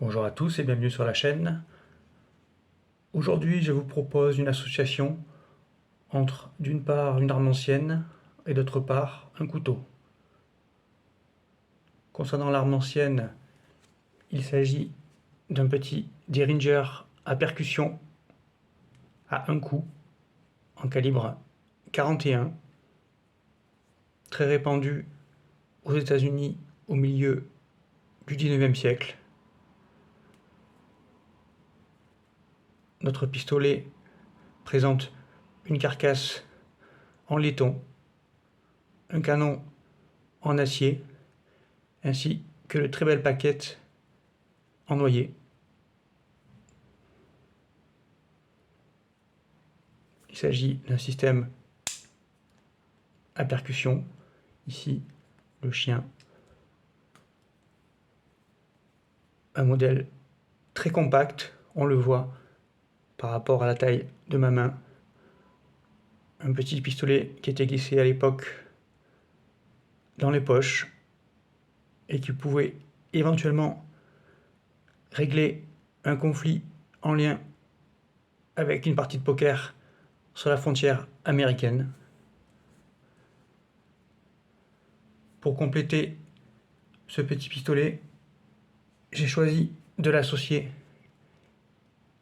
Bonjour à tous et bienvenue sur la chaîne. Aujourd'hui, je vous propose une association entre d'une part une arme ancienne et d'autre part un couteau. Concernant l'arme ancienne, il s'agit d'un petit Derringer à percussion à un coup en calibre 41, très répandu aux États-Unis au milieu du 19e siècle. Notre pistolet présente une carcasse en laiton, un canon en acier, ainsi que de très belles plaquettes en noyer. Il s'agit d'un système à percussion. Ici, le chien. Un modèle très compact, on le voit par rapport à la taille de ma main. Un petit pistolet qui était glissé à l'époque dans les poches et qui pouvait éventuellement régler un conflit en lien avec une partie de poker sur la frontière américaine. Pour compléter ce petit pistolet, j'ai choisi de l'associer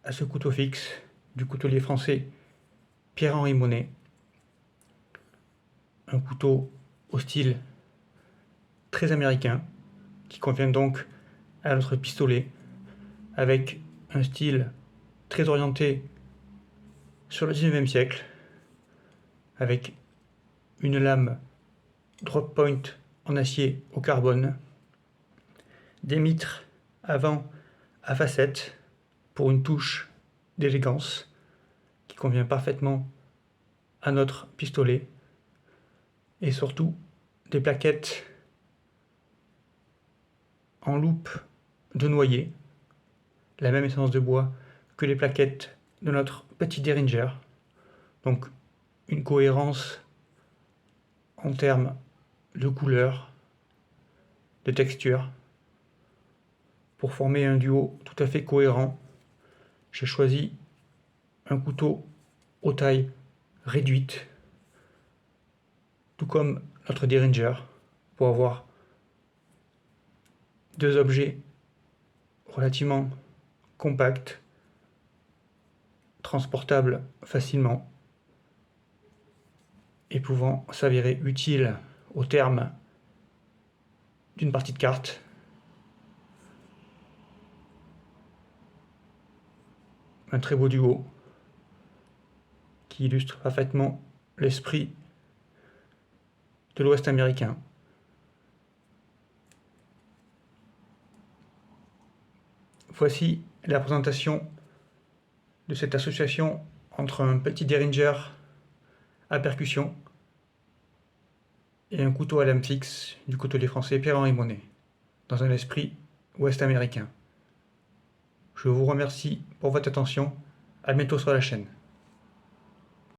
à ce couteau fixe du coutelier français Pierre-Henri Monet. Un couteau au style très américain qui convient donc à notre pistolet, avec un style très orienté sur le 19e siècle, avec une lame drop point en acier au carbone, des mitres avant à facettes pour une touche d'élégance qui convient parfaitement à notre pistolet, et surtout des plaquettes en loupe de noyer, la même essence de bois que les plaquettes de notre petit Derringer, donc une cohérence en termes de couleur, de texture. Pour former un duo tout à fait cohérent, j'ai choisi un couteau aux tailles réduites, tout comme notre Derringer, pour avoir deux objets relativement compacts, transportables facilement et pouvant s'avérer utiles au terme d'une partie de cartes. Un très beau duo qui illustre parfaitement l'esprit de l'Ouest américain. Voici la présentation de cette association entre un petit Derringer à percussion et un couteau à lame fixe du coutelier français Pierre-Henri Monet, dans un esprit ouest américain. Je vous remercie pour votre attention, à bientôt sur la chaîne.